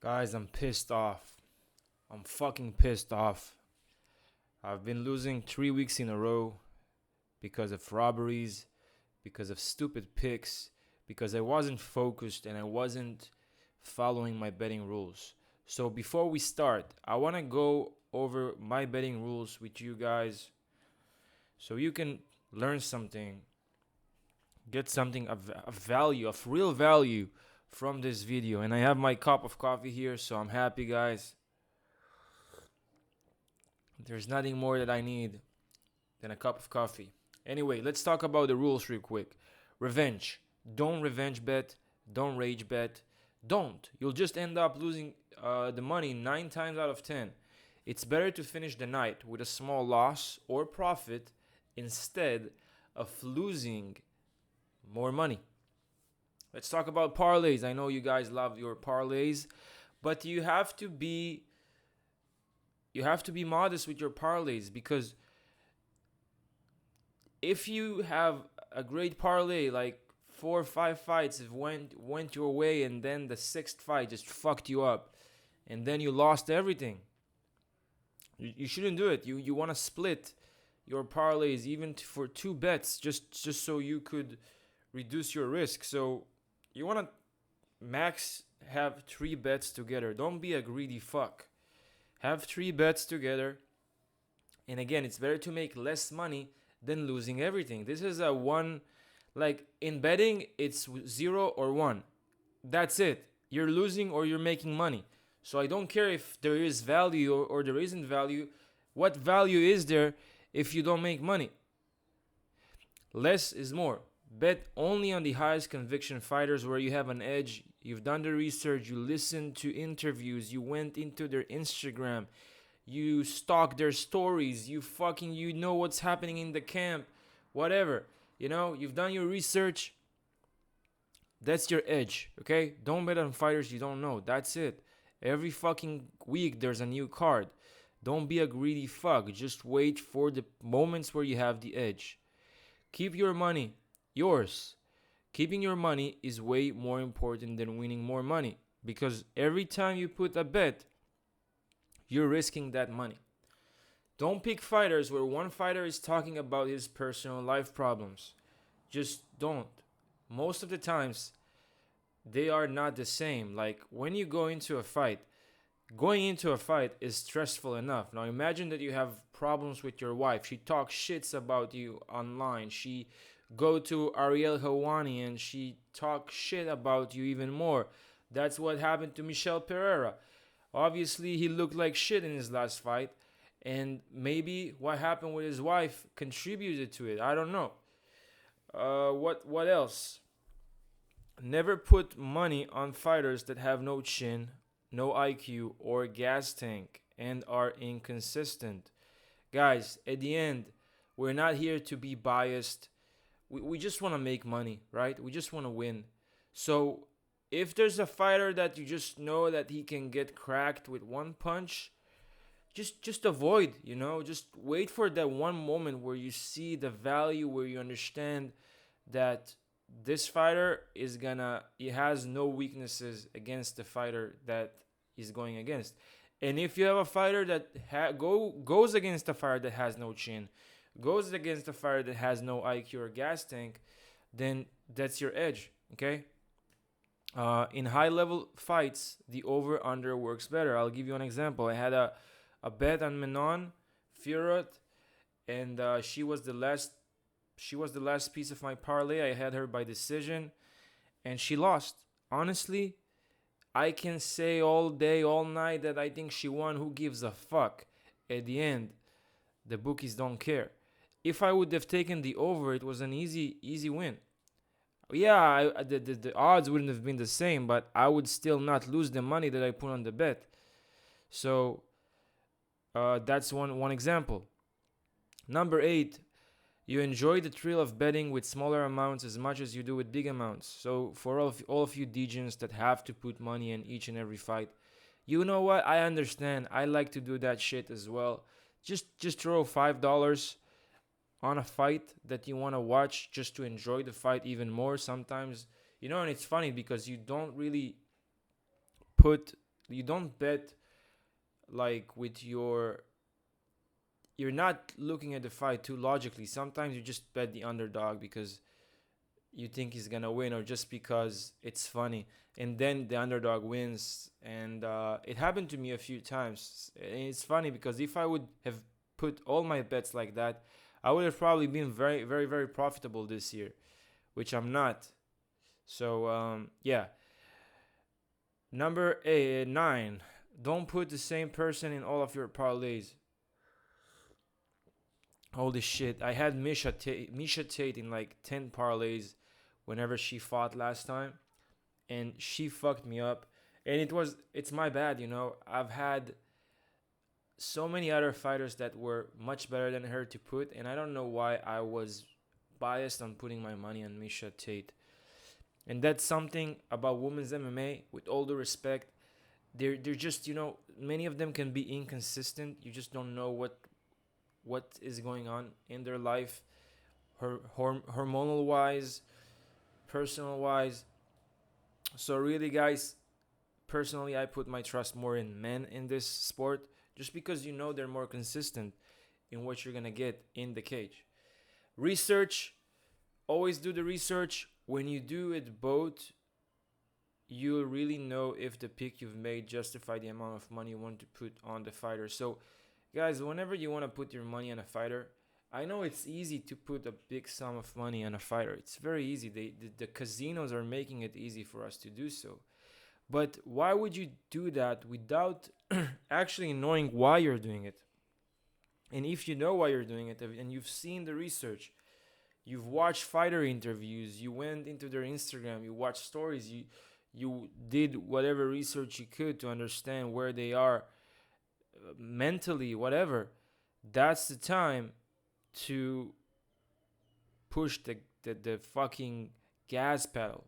Guys, I'm pissed off. I'm fucking pissed off. I've been losing 3 weeks in a row because of robberies, because of stupid picks, because I wasn't focused and I wasn't following my betting rules. So before we start, I want to go over my betting rules with you guys so you can learn something, get something of value, of real value from this video. And I have my cup of coffee here, so I'm happy, guys. There's nothing more that I need than a cup of coffee. Anyway, let's talk about the rules real quick. Revenge. Don't revenge bet. Don't rage bet. Don't. You'll just end up losing the money 9 times out of 10. It's better to finish the night with a small loss or profit instead of losing more money. Let's talk about parlays. I know you guys love your parlays, but you have to be modest with your parlays, because if you have a great parlay, like 4 or 5 fights have went your way, and then the sixth fight just fucked you up, and then you lost everything. You shouldn't do it. You want to split your parlays even for two bets, just so you could reduce your risk. So you want to max have 3 bets together. Don't be a greedy fuck. Have 3 bets together. And again, it's better to make less money than losing everything. This is a one, like in betting, it's 0 or 1. That's it. You're losing or you're making money. So I don't care if there is value or there isn't value. What value is there if you don't make money? Less is more. Bet only on the highest conviction fighters where you have an edge. You've done the research, you listened to interviews, you went into their Instagram, you stalk their stories, you know what's happening in the camp, whatever. You've done your research. That's your edge, okay? Don't bet on fighters you don't know. That's it. Every fucking week there's a new card. Don't be a greedy fuck. Just wait for the moments where you have the edge. Keep your money yours. Keeping your money is way more important than winning more money, because every time you put a bet, you're risking that money. Don't pick fighters where one fighter is talking about his personal life problems. Just don't. Most of the times, they are not the same. Like when you go into a fight, going into a fight is stressful enough. Now imagine that you have problems with your wife. She talks shits about you online. She go to Ariel Hawani and she talks shit about you even more. That's what happened to Michel Pereira. Obviously, he looked like shit in his last fight, and maybe what happened with his wife contributed to it. I don't know. What else? Never put money on fighters that have no chin, no IQ, or gas tank, and are inconsistent. Guys, at the end, we're not here to be biased. We just want to make money, right? We just want to win. So if there's a fighter that you just know that he can get cracked with one punch, just avoid, just wait for that one moment where you see the value, where you understand that this fighter he has no weaknesses against the fighter that he's going against. And if you have a fighter that goes against a fighter that has no chin, goes against a fighter that has no IQ or gas tank, then that's your edge, okay? In high level fights, the over under works better. I'll give you an example. I had a bet on Menon Fiorot, and she was the last piece of my parlay. I had her by decision, and she lost. Honestly, I can say all day, all night that I think she won. Who gives a fuck? At the end, the bookies don't care. If I would have taken the over, it was an easy win. Yeah, the odds wouldn't have been the same, but I would still not lose the money that I put on the bet. So that's one example. Number 8, you enjoy the thrill of betting with smaller amounts as much as you do with big amounts. So for all of you degens that have to put money in each and every fight, you know what? I understand. I like to do that shit as well. Just throw $5 on a fight that you want to watch just to enjoy the fight even more sometimes. And it's funny because you don't really put You don't bet like with your. You're not looking at the fight too logically. Sometimes you just bet the underdog because you think he's gonna win, or just because it's funny, and then the underdog wins. And it happened to me a few times. And it's funny because if I would have put all my bets like that, I would have probably been very, very, very profitable this year, which I'm not. So yeah. Number 9. Don't put the same person in all of your parlays. Holy shit! I had Misha Tate in like 10 parlays whenever she fought last time, and she fucked me up. And it's my bad, you know. I've had so many other fighters that were much better than her to put, and I don't know why I was biased on putting my money on Misha Tate. And that's something about women's MMA. With all the respect, they're just, you know, many of them can be inconsistent. You just don't know what is going on in their life, hormonal wise, personal wise. So really, guys, personally, I put my trust more in men in this sport, just because you know they're more consistent in what you're gonna get in the cage. Research, always do the research. When you do it both, you'll really know if the pick you've made justify the amount of money you want to put on the fighter. So guys, whenever you want to put your money on a fighter, I know it's easy to put a big sum of money on a fighter. It's very easy. The casinos are making it easy for us to do so. But why would you do that without actually knowing why you're doing it? And if you know why you're doing it and you've seen the research, you've watched fighter interviews, you went into their Instagram, you watched stories, you did whatever research you could to understand where they are mentally, whatever, that's the time to push the fucking gas pedal,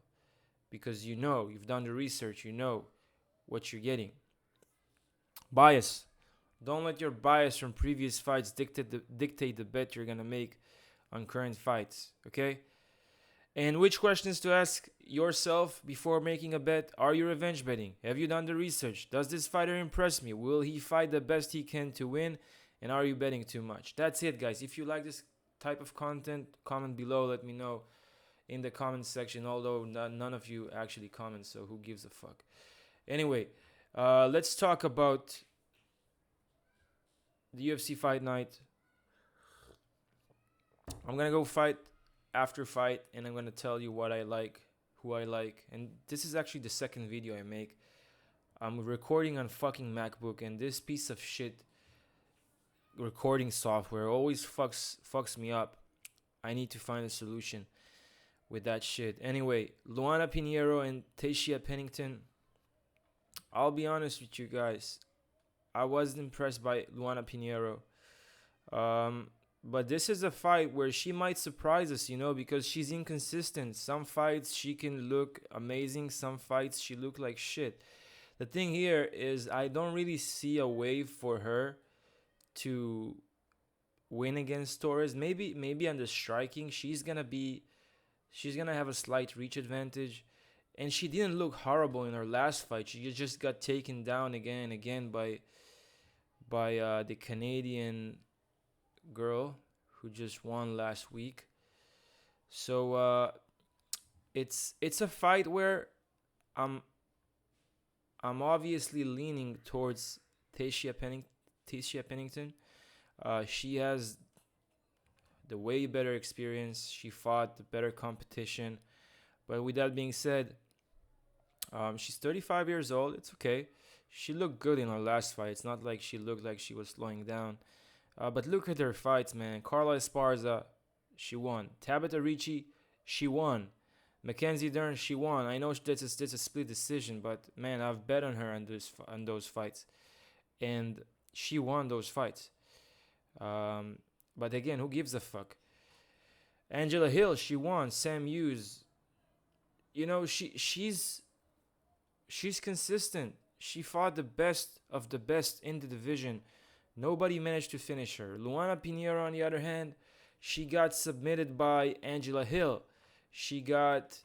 because you know, you've done the research, you know what you're getting. Bias. Don't let your bias from previous fights dictate the bet you're gonna make on current fights, okay? And which questions to ask yourself before making a bet? Are you revenge betting? Have you done the research? Does this fighter impress me? Will he fight the best he can to win? And are you betting too much? That's it, guys. If you like this type of content, comment below. Let me know in the comment section. Although none of you actually comment, so who gives a fuck? Anyway, let's talk about the UFC fight night. I'm going to go fight after fight, and I'm going to tell you what I like, who I like. And this is actually the second video I make. I'm recording on fucking MacBook, and this piece of shit recording software always fucks me up. I need to find a solution with that shit. Anyway, Luana Pinheiro and Tashia Pennington. I'll be honest with you guys. I wasn't impressed by Luana Pinheiro. But this is a fight where she might surprise us, you know, because she's inconsistent. Some fights she can look amazing. Some fights she look like shit. The thing here is I don't really see a way for her to win against Torres. Maybe on the striking, she's gonna have a slight reach advantage. And she didn't look horrible in her last fight. She just got taken down again and again by the Canadian girl who just won last week. So it's a fight where I'm obviously leaning towards Tashia Pennington. She has the way better experience. She fought the better competition. But with that being said, she's 35 years old. It's okay. She looked good in her last fight. It's not like she looked like she was slowing down. But look at her fights, man. Carla Esparza, she won. Tabitha Ricci, she won. Mackenzie Dern, she won. I know that's a split decision, but man, I've bet on her on those fights, and she won those fights. But again, who gives a fuck? Angela Hill, she won. Sam Hughes, you know, she's consistent. She fought the best of the best in the division. Nobody managed to finish her. Luana Pinheiro, on the other hand, she got submitted by Angela Hill. She got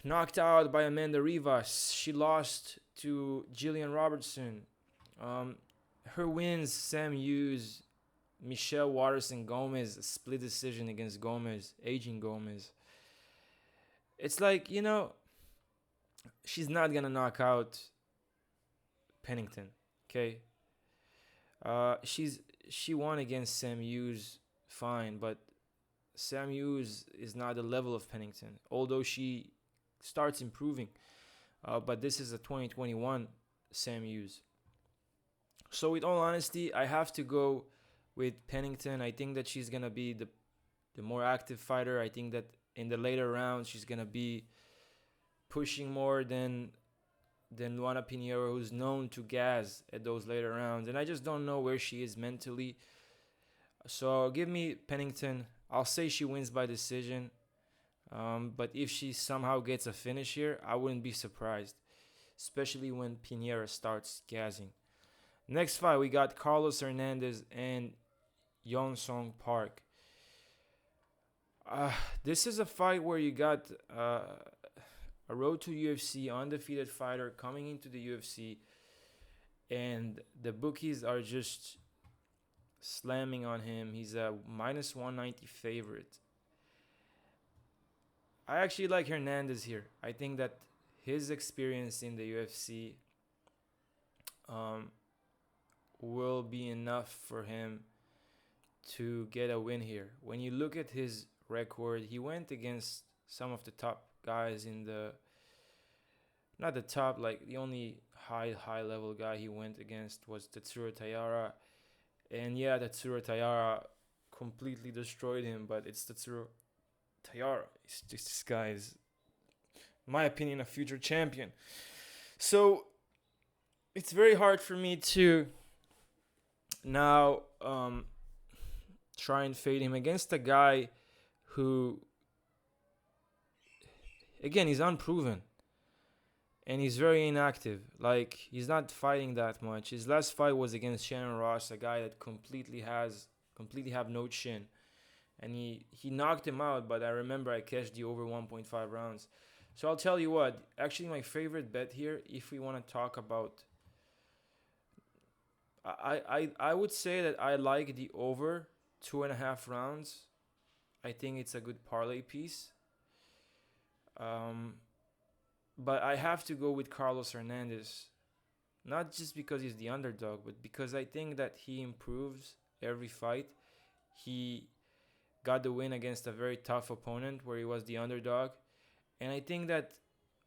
knocked out by Amanda Rivas. She lost to Jillian Robertson. Um, Her wins: Sam Hughes, Michelle Waterson Gomez, a split decision against Gomez, aging Gomez. It's like, she's not gonna knock out Pennington. Okay, she won against Sam Hughes, fine, but Sam Hughes is not the level of Pennington. Although she starts improving, but this is a 2021 Sam Hughes. So, with all honesty, I have to go with Pennington. I think that she's gonna be the more active fighter. I think that in the later rounds she's gonna be pushing more than Luana Pinheiro, who's known to gas at those later rounds. And I just don't know where she is mentally. So give me Pennington. I'll say she wins by decision. But if she somehow gets a finish here, I wouldn't be surprised, especially when Pinheiro starts gassing. Next fight, we got Carlos Hernandez and Yeon Song Park. This is a fight where you got a road to UFC undefeated fighter coming into the UFC, and the bookies are just slamming on him. He's a minus 190 favorite. I actually like Hernandez here. I think that his experience in the UFC um, will be enough for him to get a win here. When you look at his record, he went against some of the top guys in the, not the top, like the only high level guy he went against was Tatsuro Taira. And yeah, Tatsuro Taira completely destroyed him, but it's Tatsuro Taira. It's just, this guy is, in my opinion, a future champion. So it's very hard for me to now try and fade him against a guy who, again, he's unproven and he's very inactive. Like, he's not fighting that much. His last fight was against Shannon Ross, a guy that completely have no chin, and he knocked him out. But I remember I cashed the over 1.5 rounds. So I'll tell you what. Actually, my favorite bet here, if we want to talk about, I would say that I like the over 2.5 rounds. I think it's a good parlay piece. But I have to go with Carlos Hernandez, not just because he's the underdog, but because I think that he improves every fight. He got the win against a very tough opponent where he was the underdog, and I think that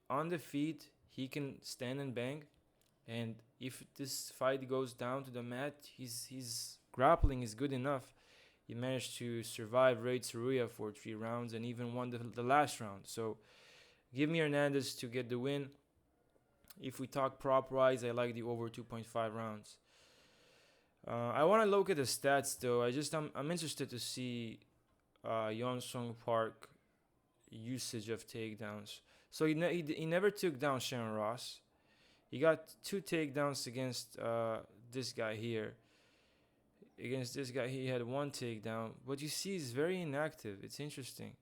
on the feet he can stand and bang. And if this fight goes down to the mat, his grappling is good enough. He managed to survive Ray Tsuruya for 3 rounds and even won the last round. So give me Hernandez to get the win. If we talk prop wise, I like the over 2.5 rounds. I want to look at the stats though. I'm interested to see Yeon Sung Park usage of takedowns. So he never took down Sharon Ross. He got 2 takedowns against this guy here. Against this guy, he had 1 takedown. But you see, he's very inactive. It's interesting.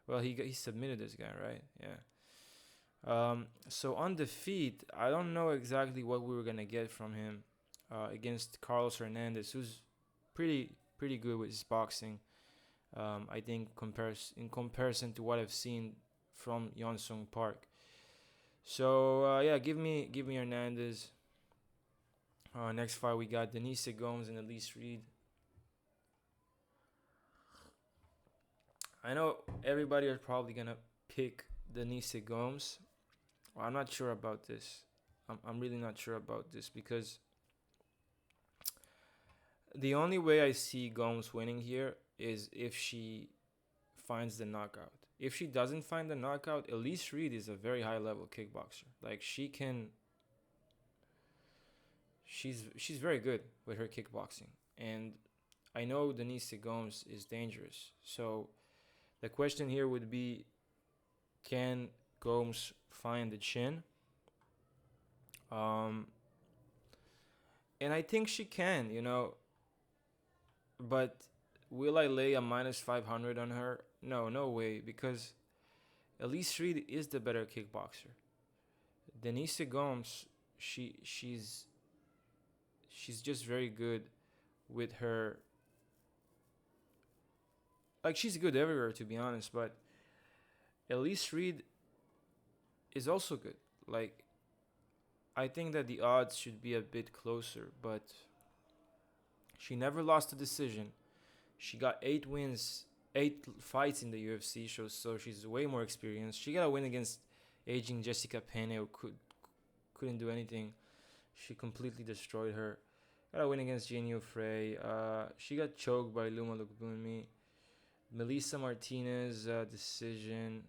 Well, he submitted this guy, right? Yeah. So on the feet, I don't know exactly what we were gonna get from him against Carlos Hernandez, who's pretty good with his boxing. I think in comparison to what I've seen from Yeon Sung Park. So yeah, give me Hernandez. Next fight we got Denise Gomes and Elise Reed. I know everybody is probably gonna pick Denise Gomes. Well, I'm not sure about this. I'm really not sure about this because the only way I see Gomes winning here is if she finds the knockout. If she doesn't find the knockout, Elise Reed is a very high level kickboxer. Like she's very good with her kickboxing, and I know Denise Gomes is dangerous. So the question here would be, can Gomes find the chin? And I think she can, but will I lay a minus 500 on her? No way, because Elise Reed is the better kickboxer. Denise Gomes, she's just very good with her. Like, she's good everywhere, to be honest, but Elise Reed is also good. Like, I think that the odds should be a bit closer, but she never lost a decision. She got 8 wins, 8 fights in the UFC, so she's way more experienced. She got a win against aging Jessica Penne, who couldn't do anything. She completely destroyed her. Got a win against Janio Frey. She got choked by Luma Lukbunmi. Melissa Martinez decision.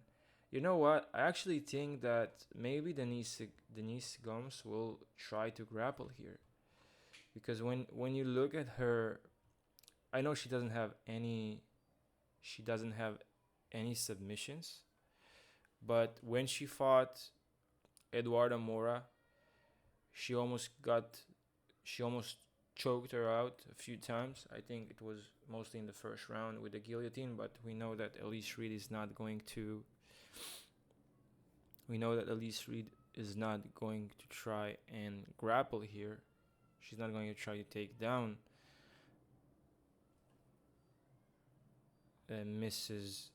You know what? I actually think that maybe Denise Gomes will try to grapple here, because when you look at her, I know she doesn't have any submissions, but when she fought Eduarda Mora, she almost got she almost choked her out a few times. I think it was mostly in the first round with the guillotine, but we know that Elise Reed is not going to. We know that Elise Reed is not going to try and grapple here. She's not going to try to take down Mrs.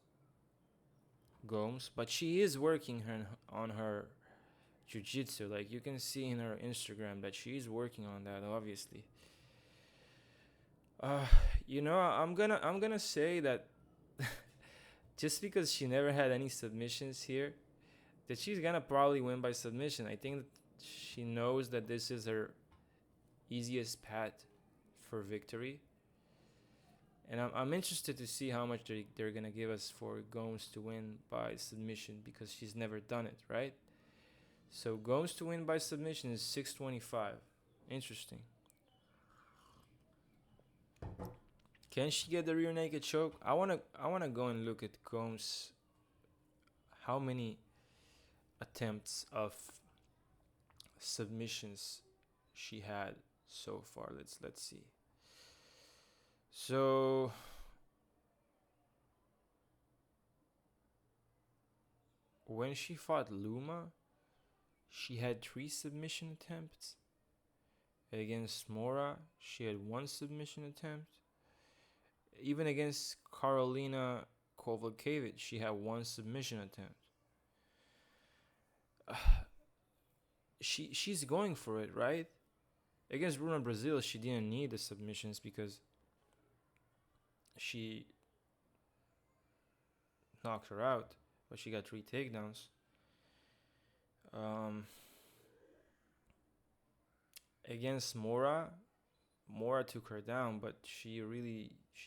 Gomes, but she is working on her jiu-jitsu. Like, you can see in her Instagram that she's working on that, obviously. Uh, I'm gonna say that just because she never had any submissions here, that she's gonna probably win by submission. I think that she knows that this is her easiest path for victory, and I'm interested to see how much they're gonna give us for Gomes to win by submission, because she's never done it, right? So Gomes to win by submission is 625. Interesting. Can she get the rear naked choke? I wanna go and look at Gomes. How many attempts of submissions she had so far? Let's see. So when she fought Luma, she had 3 submission attempts. Against Mora, she had 1 submission attempt. Even against Karolina Kowalkiewicz, she had 1 submission attempt. She's going for it, right? Against Bruna Brazil, she didn't need the submissions because she knocked her out, but she got 3 takedowns. Um, Against Mora, Mora took her down, but she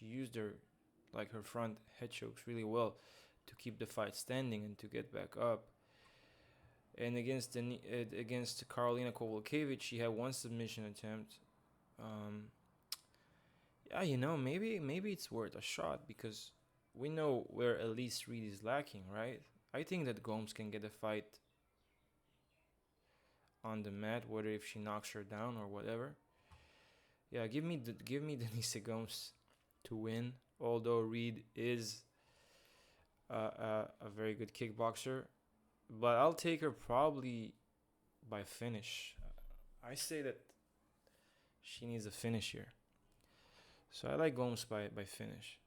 used her front head chokes really well to keep the fight standing and to get back up. And against Karolina Kowalkiewicz, she had 1 submission attempt. Um, yeah, maybe it's worth a shot, because we know where Elise Reed is lacking, right? I think that Gomes can get a fight on the mat, whether if she knocks her down or whatever. Yeah, give me Denise Gomes to win. Although Reed is a very good kickboxer, but I'll take her probably by finish. I say that she needs a finish here, so I like Gomes by finish.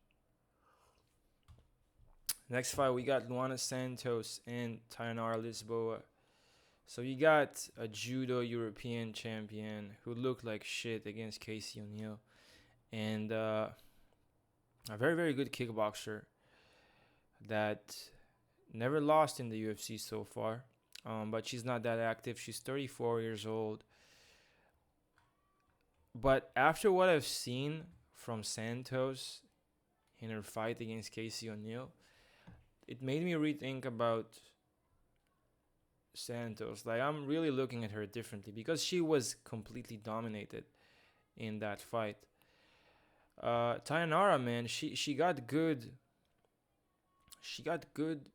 Next fight, we got Luana Santos and Tayanara Lisboa. So you got a judo European champion who looked like shit against Casey O'Neill, and a very, very good kickboxer that never lost in the UFC so far. But she's not that active. She's 34 years old. But after what I've seen from Santos in her fight against Casey O'Neill, it made me rethink about Santos. Like, I'm really looking at her differently, because she was completely dominated in that fight. Tayanara, man, she got good. She got good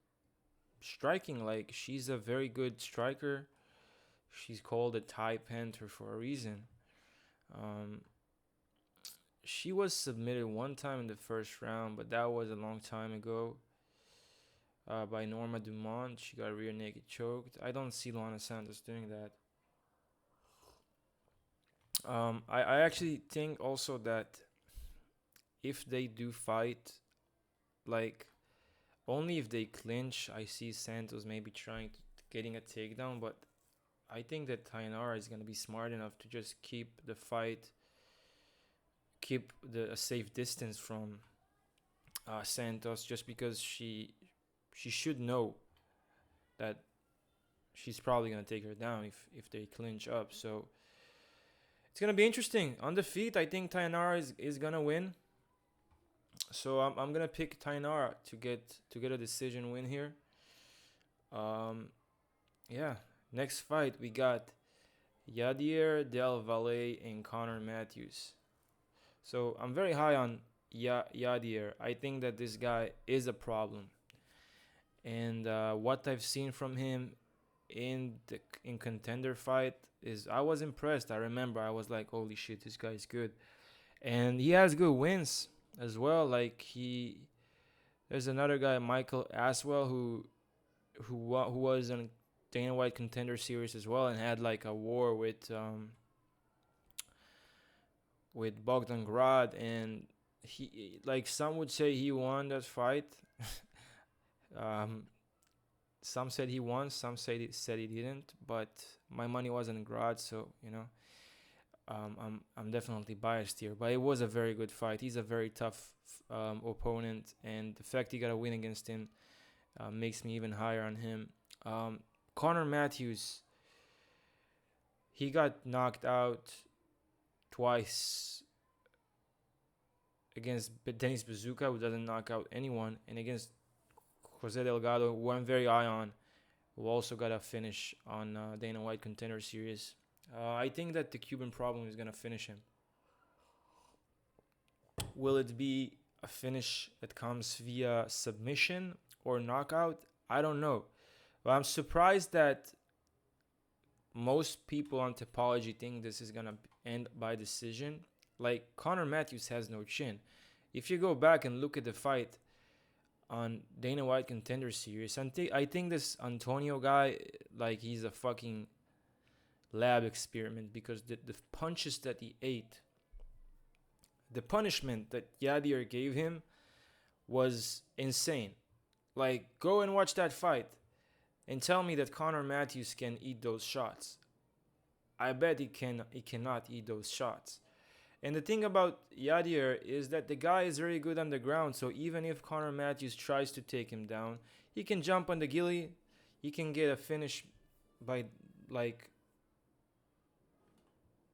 striking. Like, she's a very good striker. She's called a Thai Panther for a reason. Um, she was submitted 1 time in the first round, but that was a long time ago. by Norma Dumont. She got rear naked choked. I don't see Luana Santos doing that. I actually think also that if they do fight, like only if they clinch, I see Santos maybe trying to getting a takedown. But I think that Tainara is gonna be smart enough to just keep the fight, keep a safe distance from Santos, just because she should know that she's probably gonna take her down if they clinch up. So it's gonna be interesting. On the feet, I think Tainara is gonna win. So I'm gonna pick Tainara to get a decision win here. Um, yeah. Next fight we got Yadier Del Valle and Connor Matthews. So I'm very high on Yadier. I think that this guy is a problem, and what I've seen from him in contender fight is I was impressed. I remember I was like, holy shit, this guy's good, and he has good wins as well. Like there's another guy, Michael Aswell, who was in Dana White Contender Series as well, and had like a war with Bogdan Grad, and he, like, some would say he won that fight. um, some said he won, some said he didn't, but my money was on Grad, so I'm definitely biased here. But it was a very good fight. He's a very tough opponent, and the fact he got a win against him makes me even higher on him. Connor Matthews, he got knocked out twice against Denis Bazooka, who doesn't knock out anyone, and against Jose Delgado, who I'm very high on, who also got a finish on Dana White Contender Series. I think that the Cuban problem is going to finish him. Will it be a finish that comes via submission or knockout? I don't know. But I'm surprised that most people on Topology think this is going to end by decision. Like, Connor Matthews has no chin. If you go back and look at the fight on Dana White Contender Series, I think this Antonio guy, like, he's a fucking lab experiment, because the punches that he ate, the punishment that Yadier gave him was insane. Like, go and watch that fight and tell me that Connor Matthews can eat those shots. I bet he cannot eat those shots. And the thing about Yadier is that the guy is very good on the ground, so even if Connor Matthews tries to take him down, he can jump on the gilly, he can get a finish by, like,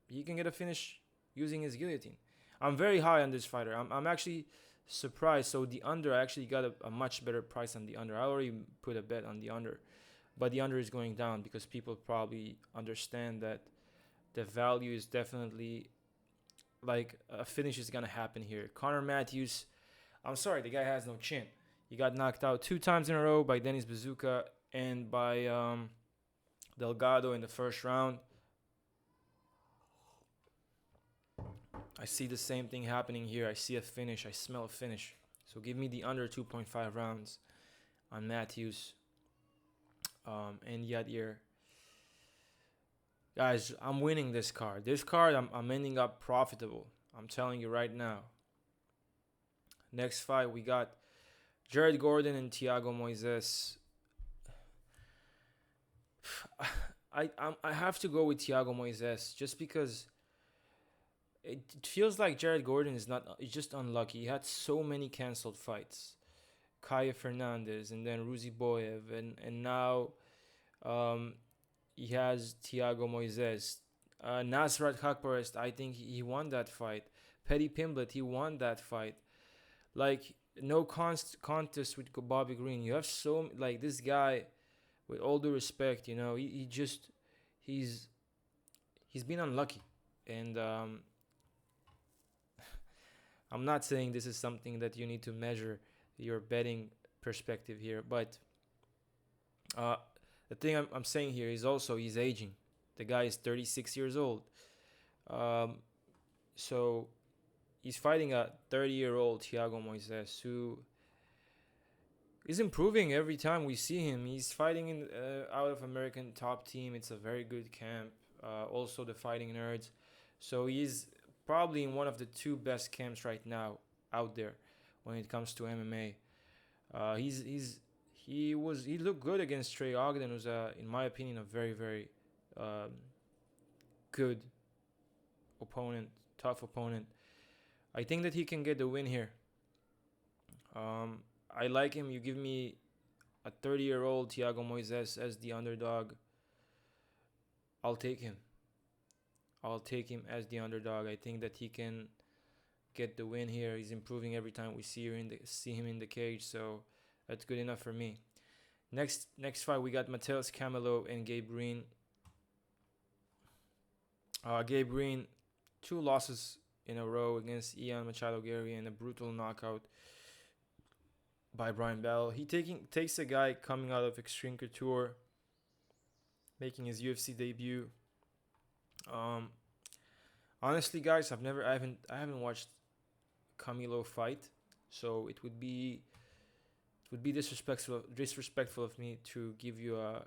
he can get a finish using his guillotine. I'm very high on this fighter. I'm actually surprised. So the under, I actually got a much better price on the under. I already put a bet on the under, but the under is going down because people probably understand that the value is definitely, like, a finish is gonna happen here. Connor Matthews, I'm sorry, the guy has no chin. He got knocked out 2 times in a row by Denis Bazooka and by Delgado in the first round. I see the same thing happening here. I see a finish. I smell a finish. So give me the under 2.5 rounds on Matthews and Yadier. Guys, I'm winning this card. This card, I'm ending up profitable. I'm telling you right now. Next fight, we got Jared Gordon and Thiago Moises. I have to go with Thiago Moises just because it feels like Jared Gordon is not. He's just unlucky. He had so many canceled fights. Kaya Fernandez and then Ruzi Boyev and now he has Thiago Moises. Nasrat Hakparest, I think he won that fight. Petty Pimblett, he won that fight. Like, no contest with Bobby Green. You have like, this guy, with all due respect, he's been unlucky. And I'm not saying this is something that you need to measure your betting perspective here, but the thing I'm saying here is also he's aging. The guy is 36 years old. So he's fighting a 30-year-old Thiago Moises who He's improving every time we see him. He's fighting in out of American top team. It's a very good camp. Also the Fighting Nerds. So he's probably in one of the two best camps right now out there when it comes to MMA. He looked good against Trey Ogden, who's in my opinion a very um, good opponent, tough opponent. I think that he can get the win here. Um, I like him. You give me a 30-year-old Thiago Moises as the underdog. I'll take him. I'll take him as the underdog. I think that he can get the win here. He's improving every time we see him in the cage, so that's good enough for me. Next fight we got Mateus Camelo and Gabe Green. Gabe Green, 2 losses in a row against Ian Machado Gary and a brutal knockout by Brian Bell. He takes a guy coming out of Extreme Couture, making his UFC debut. Honestly, guys, I haven't watched Camilo fight, so it would be disrespectful of me to give you a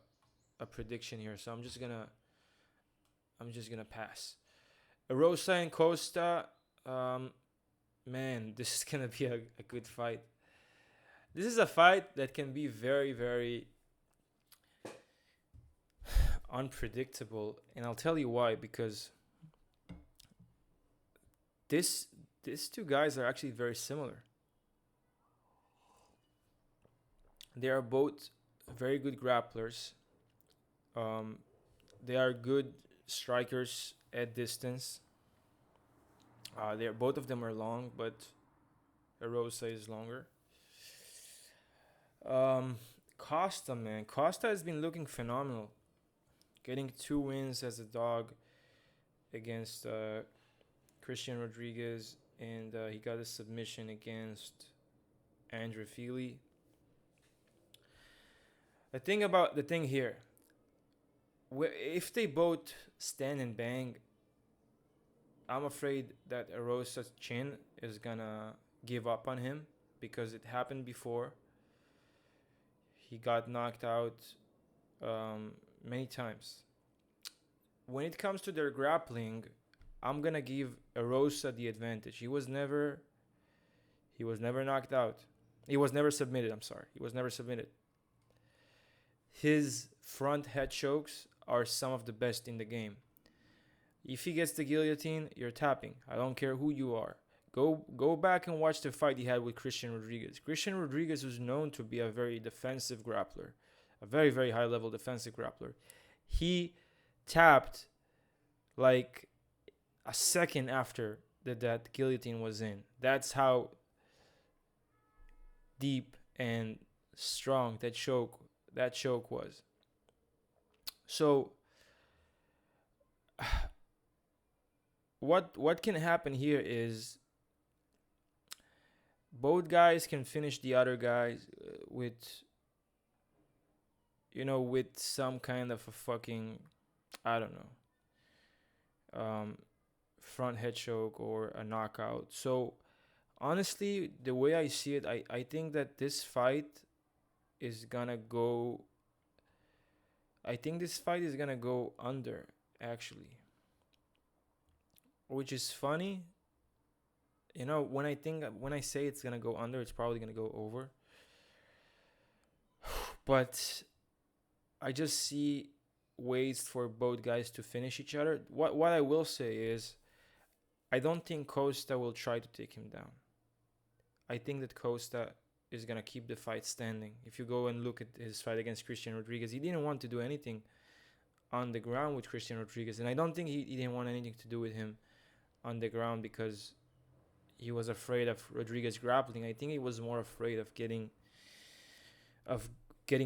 prediction here. So I'm just gonna pass. Rosa and Costa, man, this is gonna be a good fight. This is a fight that can be very unpredictable, and I'll tell you why. Because these two guys are actually very similar. They are both very good grapplers. They are good strikers at distance. They both of them are long, but Rosa is longer. Costa, man, Costa has been looking phenomenal, getting 2 wins as a dog against Christian Rodriguez, and he got a submission against Andrew Feely. The thing here, if they both stand and bang, I'm afraid that Rosa's chin is gonna give up on him because it happened before. He got knocked out many times. When it comes to their grappling, I'm gonna give Rosa the advantage. He was never knocked out. He was never submitted. I'm sorry. He was never submitted. His front head chokes are some of the best in the game. If he gets the guillotine, you're tapping. I don't care who you are. Go back and watch the fight he had with Christian Rodriguez. Christian Rodriguez was known to be a very defensive grappler, a very high level defensive grappler. He tapped like a second after that guillotine was in. That's how deep and strong that choke was. So what can happen here is both guys can finish the other guys with some kind of a fucking, I don't know, front head choke or a knockout. So honestly, the way I see it, I think that this fight is gonna go under, actually. Which is funny. When I say it's gonna go under, it's probably gonna go over. But I just see ways for both guys to finish each other. What I will say is, I don't think Costa will try to take him down. I think that Costa is gonna keep the fight standing. If you go and look at his fight against Christian Rodriguez, he didn't want to do anything on the ground with Christian Rodriguez, and I don't think he didn't want anything to do with him on the ground because he was afraid of Rodriguez grappling. I think he was more afraid of getting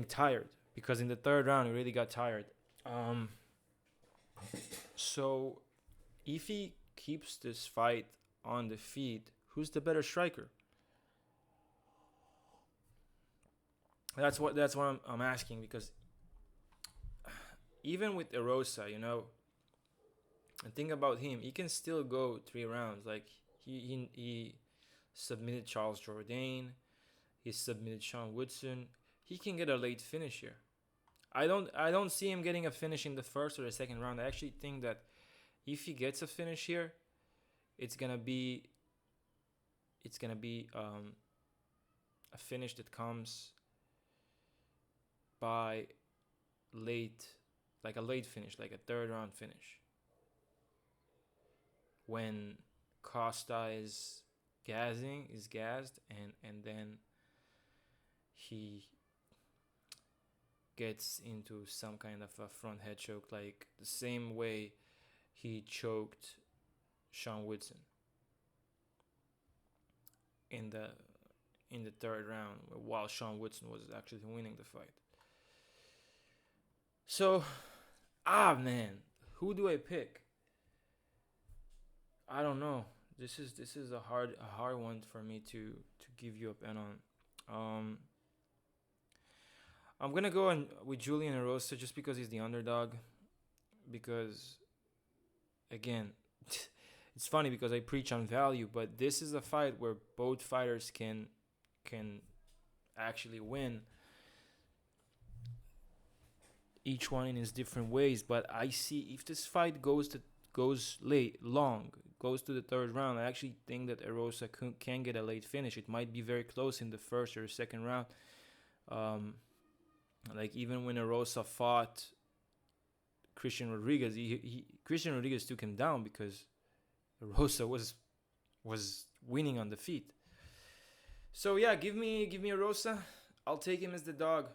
tired, because in the 3rd round he really got tired. So if he keeps this fight on the feet, who's the better striker? That's what I'm asking, because even with Erosa, and think about him, he can still go 3 rounds. Like he submitted Charles Jourdain. He submitted Sean Woodson. He can get a late finish here. I don't see him getting a finish in the first or the second round. I actually think that if he gets a finish here, it's gonna be a finish that comes by late, like a late finish, like a third round finish, when Costa is gassed, and then he gets into some kind of a front head choke, like the same way he choked Sean Woodson in the third round, while Sean Woodson was actually winning the fight. So, man, who do I pick? I don't know. This is a hard one for me to give you a pen on. I'm gonna go with Julian Erosa just because he's the underdog. Because again, it's funny because I preach on value, but this is a fight where both fighters can actually win, each one in his different ways. But I see if this fight goes late, long, goes to the third round, I actually think that Erosa can get a late finish. It might be very close in the first or second round. Like even when Erosa fought Christian Rodriguez, Christian Rodriguez took him down because Erosa was winning on the feet. So yeah, give me Erosa. I'll take him as the dog.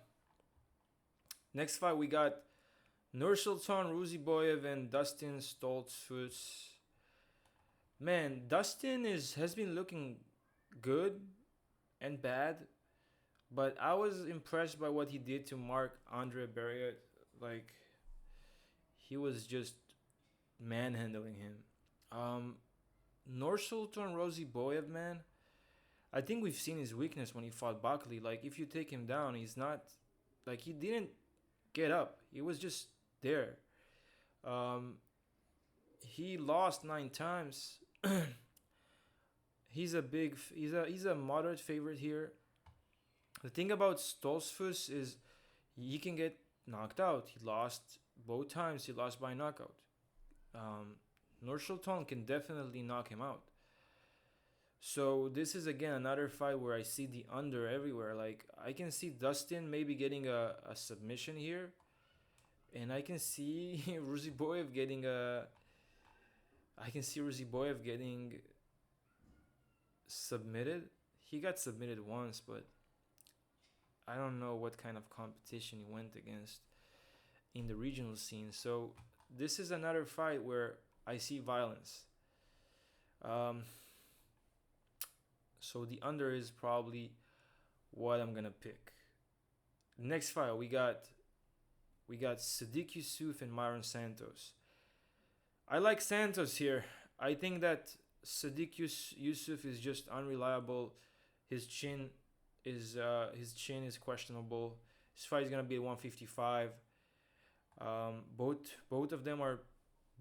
Next fight we got Nursultan Ruziboyev and Dustin Stoltzfus. Man, Dustin has been looking good and bad, but I was impressed by what he did to Mark Andre Barriott. Like, he was just manhandling him. Nursultan Ruziboyev, man, I think we've seen his weakness when he fought Buckley. Like, if you take him down, he's not, like, he didn't get up. He was just there. He lost 9 times. He's a moderate favorite here. The thing about Stoltzfus is he can get knocked out. He lost both times. He lost by knockout. Nursultan can definitely knock him out. So this is again another fight where I see the under everywhere. Like, I can see Dustin maybe getting a submission here, and I can see Ruziboyev getting submitted. He got submitted once, but I don't know what kind of competition he went against in the regional scene. So this is another fight where I see violence. So the under is probably what I'm gonna pick. Next fight we got Sadiq Yusuf and Myron Santos. I like Santos here. I think that Sadiq Yusuf is just unreliable. His chin is questionable. This fight is gonna be at 155. Both of them are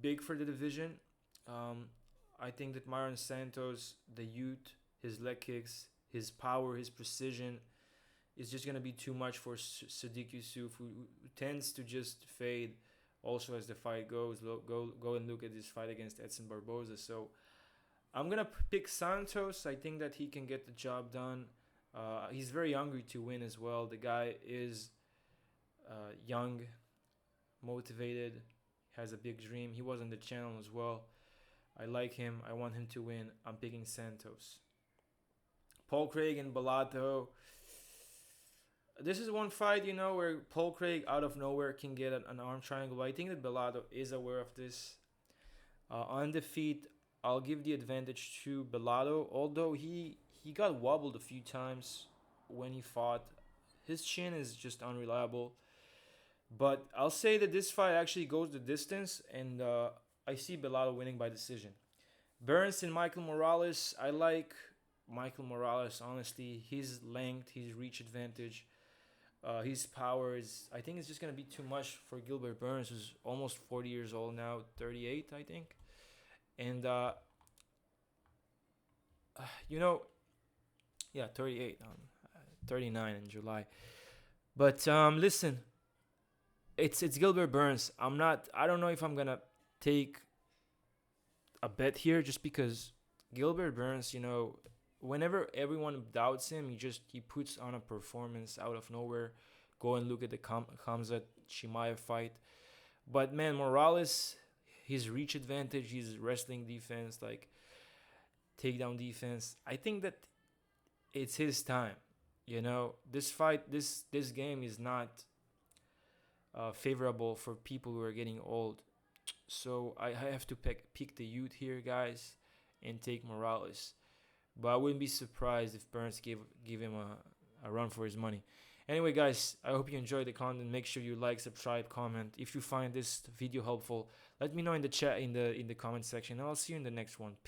big for the division. I think that Myron Santos, the youth, his leg kicks, his power, his precision, is just gonna be too much for Sadiq Yusuf, who tends to just fade. Also, as the fight goes, go and look at this fight against Edson Barboza. So I'm gonna pick Santos. I think that he can get the job done. He's very hungry to win as well. The guy is young, motivated, has a big dream. He was on the channel as well. I like him. I want him to win. I'm picking Santos. Paul Craig and Bellato. This is one fight, where Paul Craig out of nowhere can get an arm triangle. I think that Bellato is aware of this. On the feet, I'll give the advantage to Bellato, although he got wobbled a few times when he fought. His chin is just unreliable. But I'll say that this fight actually goes the distance, and I see Bellato winning by decision. Burns and Michael Morales. I like Michael Morales, honestly. His length, his reach advantage, his power is, I think it's just going to be too much for Gilbert Burns, who's almost 40 years old now, 38, I think. And, 38. 39 in July. But listen, it's Gilbert Burns. I don't know if I'm gonna take a bet here just because Gilbert Burns, whenever everyone doubts him, he puts on a performance out of nowhere. Go and look at the Khamzat Chimaev fight. But man, Morales, his reach advantage, his wrestling defense, like takedown defense, I think that it's his time. This fight, this game is not favorable for people who are getting old. So I have to pick the youth here, guys, and take Morales. But I wouldn't be surprised if Burns give him a run for his money. Anyway, guys, I hope you enjoyed the content. Make sure you like, subscribe, comment. If you find this video helpful, let me know in the chat in the comment section. And I'll see you in the next one. Peace.